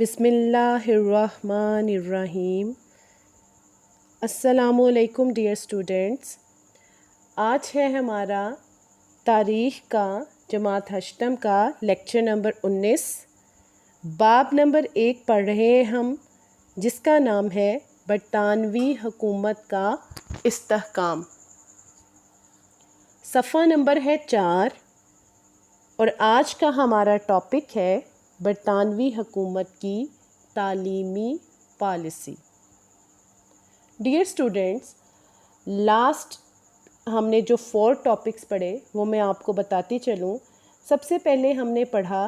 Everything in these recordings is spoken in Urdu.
بسم اللہ الرحمن الرحیم۔ السلام علیکم ڈیئر اسٹوڈنٹس، آج ہے ہمارا تاریخ کا جماعت ہشتم کا لیکچر نمبر 19۔ باب نمبر 1 پڑھ رہے ہیں ہم، جس کا نام ہے برطانوی حکومت کا استحکام۔ صفحہ نمبر ہے 4 اور آج کا ہمارا ٹاپک ہے برطانوی حکومت کی تعلیمی پالیسی۔ ڈیئر اسٹوڈنٹس، لاسٹ ہم نے جو 4 ٹاپکس پڑھے وہ میں آپ کو بتاتی چلوں۔ سب سے پہلے ہم نے پڑھا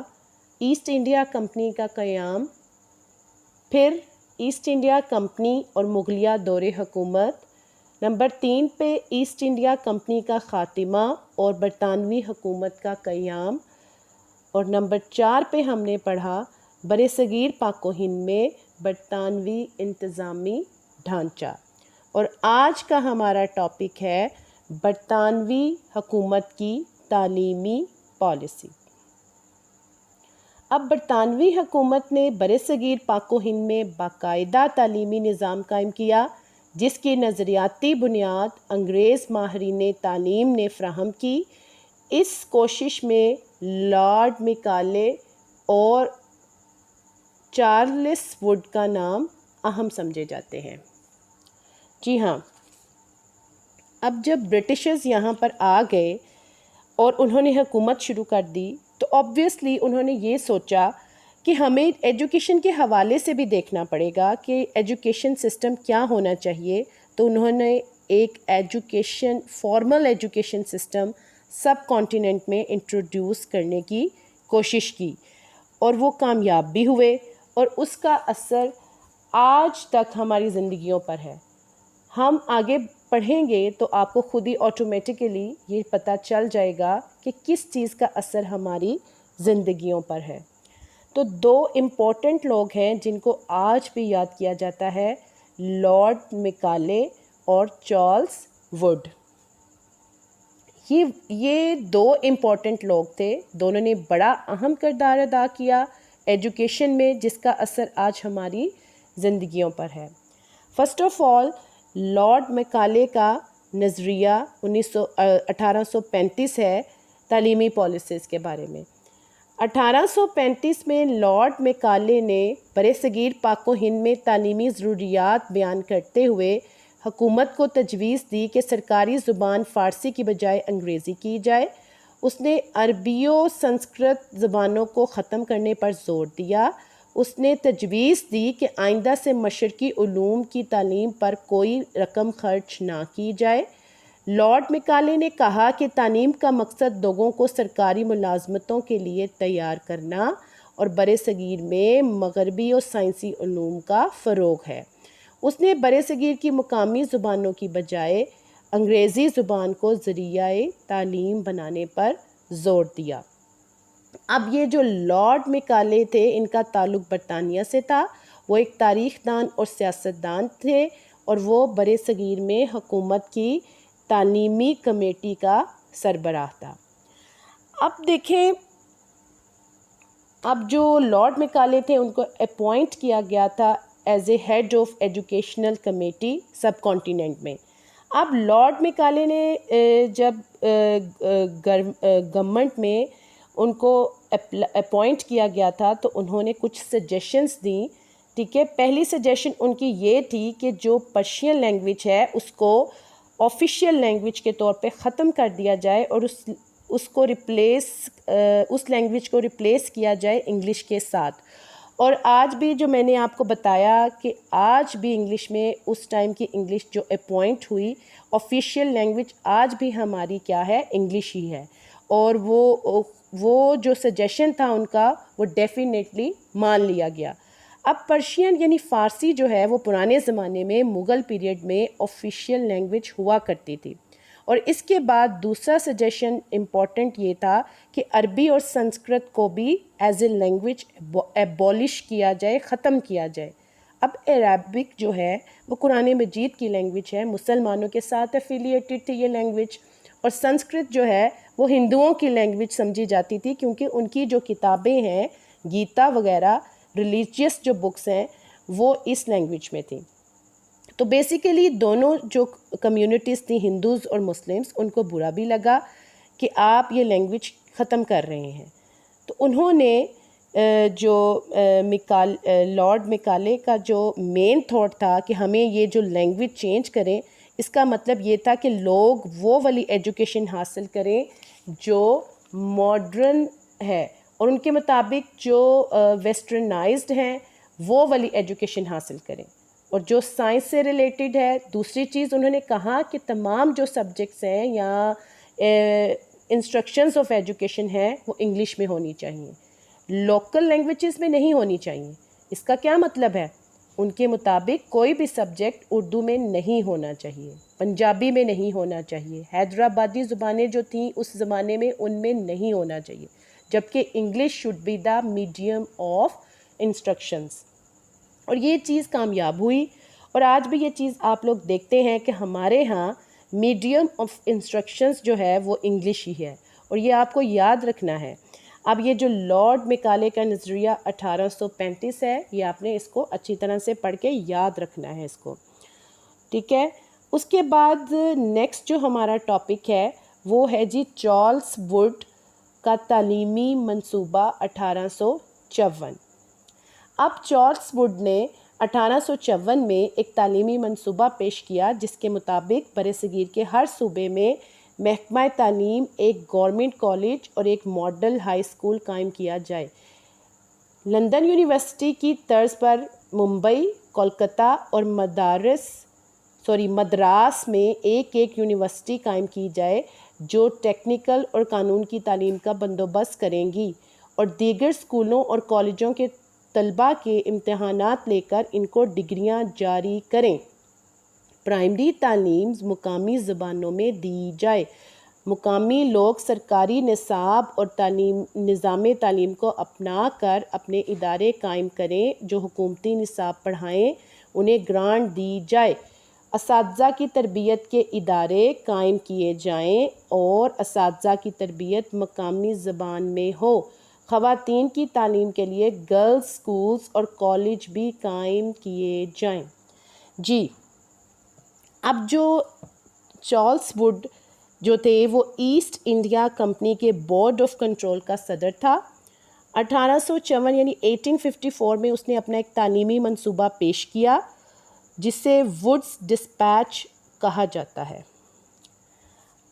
ایسٹ انڈیا کمپنی کا قیام، پھر ایسٹ انڈیا کمپنی اور مغلیہ دور حکومت، نمبر 3 پہ ایسٹ انڈیا کمپنی کا خاتمہ اور برطانوی حکومت کا قیام، اور نمبر 4 پہ ہم نے پڑھا برصغیر پاک و ہند میں برطانوی انتظامی ڈھانچہ۔ اور آج کا ہمارا ٹاپک ہے برطانوی حکومت کی تعلیمی پالیسی۔ اب برطانوی حکومت نے برصغیر پاک و ہند میں باقاعدہ تعلیمی نظام قائم کیا، جس کی نظریاتی بنیاد انگریز ماہرین تعلیم نے فراہم کی۔ اس کوشش میں لارڈ میکالے اور چارلس ووڈ کا نام اہم سمجھے جاتے ہیں۔ جی ہاں، اب جب برٹشرز یہاں پر آ گئے اور انہوں نے حکومت شروع کر دی تو آبویسلی انہوں نے یہ سوچا کہ ہمیں ایجوکیشن کے حوالے سے بھی دیکھنا پڑے گا کہ ایجوکیشن سسٹم کیا ہونا چاہیے۔ تو انہوں نے ایک فارمل ایجوکیشن سسٹم سب کانٹیننٹ میں انٹروڈیوس کرنے کی کوشش کی، اور وہ کامیاب بھی ہوئے، اور اس کا اثر آج تک ہماری زندگیوں پر ہے۔ ہم آگے پڑھیں گے تو آپ کو خود ہی آٹومیٹیکلی یہ پتہ چل جائے گا کہ کس چیز کا اثر ہماری زندگیوں پر ہے۔ تو 2 امپورٹنٹ لوگ ہیں جن کو آج بھی یاد کیا جاتا ہے، لارڈ میکالے اور چارلس ووڈ۔ یہ 2 امپورٹنٹ لوگ تھے، دونوں نے بڑا اہم کردار ادا کیا ایجوکیشن میں، جس کا اثر آج ہماری زندگیوں پر ہے۔ فرسٹ آف آل، لارڈ میکالے کا نظریہ 1835 ہے تعلیمی پالیسیز کے بارے میں۔ 1835 میں لارڈ میکالے نے برصغیر پاک و ہند میں تعلیمی ضروریات بیان کرتے ہوئے حکومت کو تجویز دی کہ سرکاری زبان فارسی کی بجائے انگریزی کی جائے۔ اس نے عربی و سنسکرت زبانوں کو ختم کرنے پر زور دیا۔ اس نے تجویز دی کہ آئندہ سے مشرقی علوم کی تعلیم پر کوئی رقم خرچ نہ کی جائے۔ لارڈ میکالے نے کہا کہ تعلیم کا مقصد لوگوں کو سرکاری ملازمتوں کے لیے تیار کرنا اور برصغیر میں مغربی اور سائنسی علوم کا فروغ ہے۔ اس نے برصغیر کی مقامی زبانوں کی بجائے انگریزی زبان کو ذریعہ تعلیم بنانے پر زور دیا۔ اب یہ جو لارڈ میکالے تھے، ان کا تعلق برطانیہ سے تھا۔ وہ ایک تاریخ دان اور سیاست دان تھے، اور وہ برصغیر میں حکومت کی تعلیمی کمیٹی کا سربراہ تھا۔ اب دیکھیں، اب جو لارڈ میکالے تھے ان کو اپوائنٹ کیا گیا تھا as a head of educational committee subcontinent میں۔ اب لارڈ میکالے نے جب گورنمنٹ میں ان کو اپوائنٹ کیا گیا تھا تو انہوں نے کچھ سجیشنز دیں، ٹھیک ہے۔ پہلی سجیشن ان کی یہ تھی کہ جو پرشین لینگویج ہے اس کو آفیشیل لینگویج کے طور پہ ختم کر دیا جائے، اور اس لینگویج کو ریپلیس کیا جائے انگلش کے ساتھ۔ اور آج بھی جو میں نے آپ کو بتایا کہ آج بھی انگلش میں اس ٹائم کی انگلش جو اپوائنٹ ہوئی آفیشیل لینگویج آج بھی ہماری کیا ہے، انگلش ہی ہے۔ اور وہ جو سجیشن تھا ان کا وہ ڈیفینیٹلی مان لیا گیا۔ اب پرشین یعنی فارسی جو ہے وہ پرانے زمانے میں مغل پیریڈ میں آفیشیل لینگویج ہوا کرتی تھی۔ اور اس کے بعد دوسرا سجیشن امپورٹنٹ یہ تھا کہ عربی اور سنسکرت کو بھی ایز اے لینگویج ایبولش کیا جائے، ختم کیا جائے۔ اب عربک جو ہے وہ قرآن مجید کی لینگویج ہے، مسلمانوں کے ساتھ ایفیلیٹڈ تھی یہ لینگویج، اور سنسکرت جو ہے وہ ہندوؤں کی لینگویج سمجھی جاتی تھی، کیونکہ ان کی جو کتابیں ہیں گیتا وغیرہ ریلیجیس جو بکس ہیں وہ اس لینگویج میں تھیں. تو بیسیکلی دونوں جو کمیونٹیز تھیں ہندوز اور مسلمس ان کو برا بھی لگا کہ آپ یہ لینگویج ختم کر رہے ہیں. تو انہوں نے جو لارڈ میکالے کا جو مین تھاٹ تھا کہ ہمیں یہ جو لینگویج چینج کریں، اس کا مطلب یہ تھا کہ لوگ وہ والی ایجوکیشن حاصل کریں جو ماڈرن ہے، اور ان کے مطابق جو ویسٹرنائزڈ ہیں وہ والی ایجوکیشن حاصل کریں، اور جو سائنس سے ریلیٹڈ ہے. دوسری چیز انہوں نے کہا کہ تمام جو سبجیکٹس ہیں یا انسٹرکشنز آف ایجوکیشن ہیں وہ انگلش میں ہونی چاہیے، لوکل لینگویجز میں نہیں ہونی چاہیے. اس کا کیا مطلب ہے؟ ان کے مطابق کوئی بھی سبجیکٹ اردو میں نہیں ہونا چاہیے، پنجابی میں نہیں ہونا چاہیے، حیدرآبادی زبانیں جو تھیں اس زمانے میں ان میں نہیں ہونا چاہیے، جبکہ English should be the medium of instructions. اور یہ چیز کامیاب ہوئی، اور آج بھی یہ چیز آپ لوگ دیکھتے ہیں کہ ہمارے ہاں میڈیم آف انسٹرکشنز جو ہے وہ انگلش ہی ہے، اور یہ آپ کو یاد رکھنا ہے. اب یہ جو لارڈ میکالے کا نظریہ 1835 ہے، یہ آپ نے اس کو اچھی طرح سے پڑھ کے یاد رکھنا ہے اس کو، ٹھیک ہے. اس کے بعد نیکسٹ جو ہمارا ٹاپک ہے وہ ہے جی چارلس ووڈ کا تعلیمی منصوبہ 1854. اب چارلس ووڈ نے 1854 میں ایک تعلیمی منصوبہ پیش کیا جس کے مطابق برصغیر کے ہر صوبے میں محکمہ تعلیم ایک گورنمنٹ کالج اور ایک ماڈل ہائی اسکول قائم کیا جائے. لندن یونیورسٹی کی طرز پر ممبئی، کولکتہ اور مدراس میں ایک یونیورسٹی قائم کی جائے جو ٹیکنیکل اور قانون کی تعلیم کا بندوبست کریں گی، اور دیگر اسکولوں اور کالجوں کے طلباء کے امتحانات لے کر ان کو ڈگریاں جاری کریں. پرائمری تعلیم مقامی زبانوں میں دی جائے. مقامی لوگ سرکاری نصاب اور نظام تعلیم کو اپنا کر اپنے ادارے قائم کریں جو حکومتی نصاب پڑھائیں، انہیں گرانٹ دی جائے. اساتذہ کی تربیت کے ادارے قائم کیے جائیں اور اساتذہ کی تربیت مقامی زبان میں ہو. خواتین کی تعلیم کے لیے گرلز اسکولز اور کالج بھی قائم کیے جائیں. جی اب جو چارلس ووڈ جو تھے وہ ایسٹ انڈیا کمپنی کے بورڈ آف کنٹرول کا صدر تھا. 1854 یعنی 1854 میں اس نے اپنا ایک تعلیمی منصوبہ پیش کیا جسے ووڈز ڈسپیچ کہا جاتا ہے.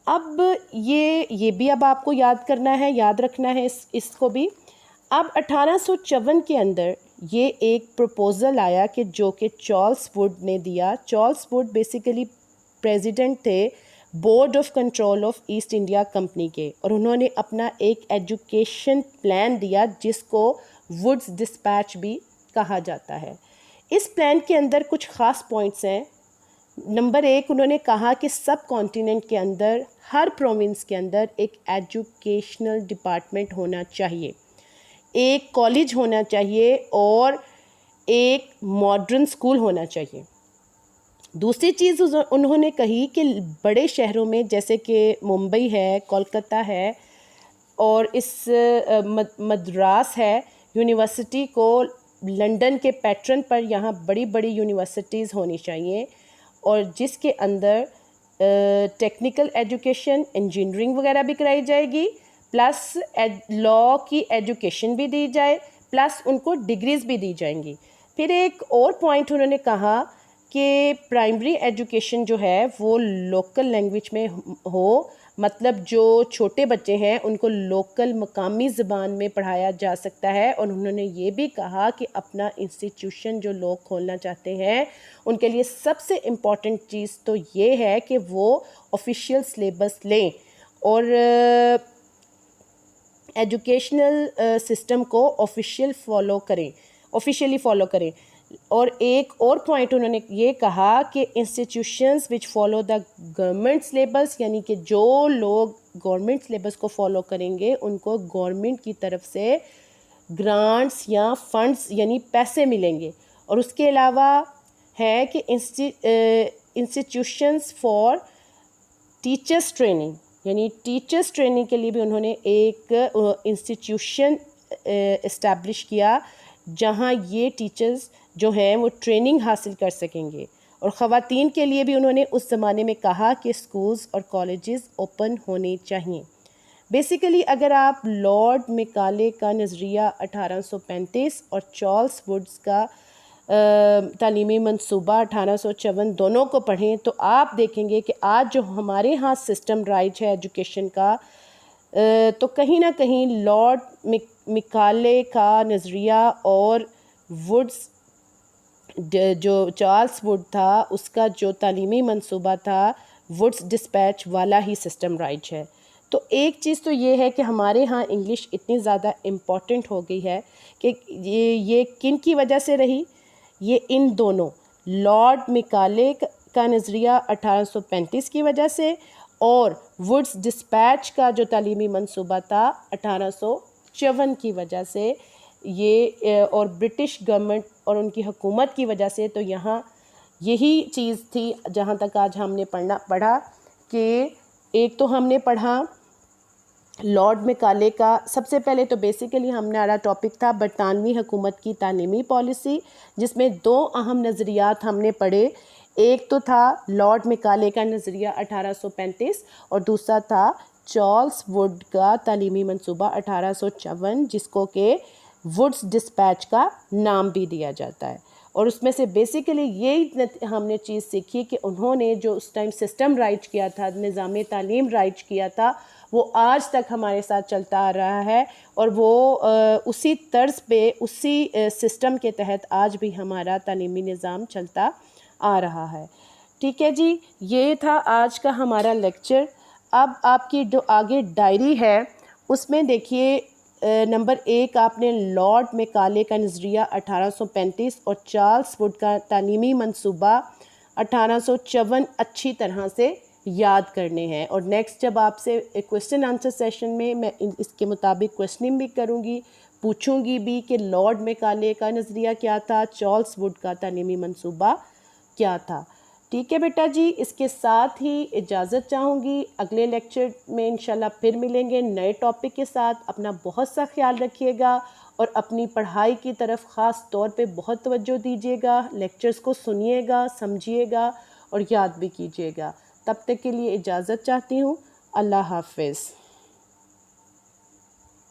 اب یہ بھی اب آپ کو یاد کرنا ہے، یاد رکھنا ہے اس کو بھی. اب 1854 کے اندر یہ ایک پروپوزل آیا کہ جو کہ چارلس ووڈ نے دیا. چارلس ووڈ بیسیکلی پریزیڈنٹ تھے board of control of East India company کے، اور انہوں نے اپنا ایک ایجوکیشن پلان دیا جس کو ووڈز ڈسپیچ بھی کہا جاتا ہے. اس پلان کے اندر کچھ خاص پوائنٹس ہیں. نمبر 1 انہوں نے کہا کہ سب کانٹیننٹ کے اندر ہر پروونس کے اندر ایک ایجوکیشنل ڈپارٹمنٹ ہونا چاہیے، ایک کالج ہونا چاہیے اور ایک ماڈرن اسکول ہونا چاہیے. دوسری چیز انہوں نے کہی کہ بڑے شہروں میں جیسے کہ ممبئی ہے، کولکتہ ہے اور اس مدراس ہے، یونیورسٹی کو لنڈن کے پیٹرن پر یہاں بڑی بڑی یونیورسٹیز ہونی چاہیے، اور جس کے اندر ٹیکنیکل ایجوکیشن، انجینئرنگ وغیرہ بھی کرائی جائے گی، پلس لاء کی ایجوکیشن بھی دی جائے، پلس ان کو ڈگریز بھی دی جائیں گی. پھر ایک اور پوائنٹ انہوں نے کہا کہ پرائمری ایجوکیشن جو ہے وہ لوکل لینگویج میں ہو، مطلب جو چھوٹے بچے ہیں ان کو لوکل مقامی زبان میں پڑھایا جا سکتا ہے. اور انہوں نے یہ بھی کہا کہ اپنا انسٹیٹیوشن جو لوگ کھولنا چاہتے ہیں ان کے لیے سب سے امپورٹنٹ چیز تو یہ ہے کہ وہ آفیشیل سلیبس لیں اور ایجوکیشنل سسٹم کو آفیشیلی فالو کریں. اور ایک اور پوائنٹ انہوں نے یہ کہا کہ institutions which follow the government syllabus, یعنی کہ جو لوگ گورنمنٹ سلیبس کو فالو کریں گے ان کو گورنمنٹ کی طرف سے گرانٹس یا فنڈز یعنی پیسے ملیں گے. اور اس کے علاوہ ہے کہ انسٹیٹیوشنز فار ٹیچرس ٹریننگ، یعنی ٹیچرس ٹریننگ کے لیے بھی انہوں نے ایک انسٹیٹیوشن اسٹیبلش کیا جہاں یہ ٹیچرز جو ہیں وہ ٹریننگ حاصل کر سکیں گے. اور خواتین کے لیے بھی انہوں نے اس زمانے میں کہا کہ اسکولز اور کالجز اوپن ہونے چاہئیں. بیسیکلی اگر آپ لارڈ میکالے کا نظریہ 1835 اور چارلس ووڈز کا تعلیمی منصوبہ 1854 دونوں کو پڑھیں تو آپ دیکھیں گے کہ آج جو ہمارے ہاں سسٹم رائج ہے ایجوکیشن کا، تو کہیں نہ کہیں لارڈ میکالے کا نظریہ اور ووڈز جو چارلس ووڈ تھا اس کا جو تعلیمی منصوبہ تھا ووڈز ڈسپیچ والا ہی سسٹم رائج ہے. تو ایک چیز تو یہ ہے کہ ہمارے ہاں انگلش اتنی زیادہ امپورٹنٹ ہو گئی ہے کہ یہ کن کی وجہ سے رہی؟ یہ ان دونوں لارڈ میکالے کا نظریہ 1835 کی وجہ سے اور ووڈز ڈسپیچ کا جو تعلیمی منصوبہ تھا 1854 کی وجہ سے، یہ اور برٹش گورنمنٹ اور ان کی حکومت کی وجہ سے. تو یہاں یہی چیز تھی جہاں تک آج ہم نے پڑھا کہ ایک تو ہم نے پڑھا لارڈ میکالے کا. سب سے پہلے تو بیسیکلی ہمارا ٹاپک تھا برطانوی حکومت کی تعلیمی پالیسی، جس میں دو اہم نظریات ہم نے پڑھے. ایک تو تھا لارڈ میکالے کا نظریہ 1835 اور دوسرا تھا چارلس ووڈ کا تعلیمی منصوبہ 1854، جس کو کہ ووڈز ڈسپیچ کا نام بھی دیا جاتا ہے. اور اس میں سے بیسیکلی یہی ہم نے چیز سیکھی کہ انہوں نے جو اس ٹائم سسٹم رائج کیا تھا، نظام تعلیم رائج کیا تھا، وہ آج تک ہمارے ساتھ چلتا آ رہا ہے اور وہ اسی طرز پہ اسی سسٹم کے تحت آج بھی ہمارا تعلیمی نظام چلتا آ رہا ہے. ٹھیک ہے جی، یہ تھا آج کا ہمارا لیکچر. اب آپ کی جو آگے ڈائری ہے اس میں دیکھیے نمبر 1 آپ نے لارڈ میکالے کا نظریہ 1835 اور چارلس ووڈ کا تعلیمی منصوبہ 1854 اچھی طرح سے یاد کرنے ہیں. اور نیکسٹ جب آپ سے کویسچن آنسر سیشن میں اس کے مطابق کویسچننگ بھی کروں گی، پوچھوں گی بھی کہ لارڈ میکالے کا نظریہ کیا تھا، چارلس ووڈ کا تعلیمی منصوبہ کیا تھا. ٹھیک ہے بیٹا جی، اس کے ساتھ ہی اجازت چاہوں گی. اگلے لیکچر میں انشاءاللہ پھر ملیں گے نئے ٹاپک کے ساتھ. اپنا بہت سا خیال رکھیے گا اور اپنی پڑھائی کی طرف خاص طور پہ بہت توجہ دیجیے گا. لیکچرز کو سنیے گا، سمجھیے گا اور یاد بھی کیجیے گا. تب تک کے لیے اجازت چاہتی ہوں. اللہ حافظ.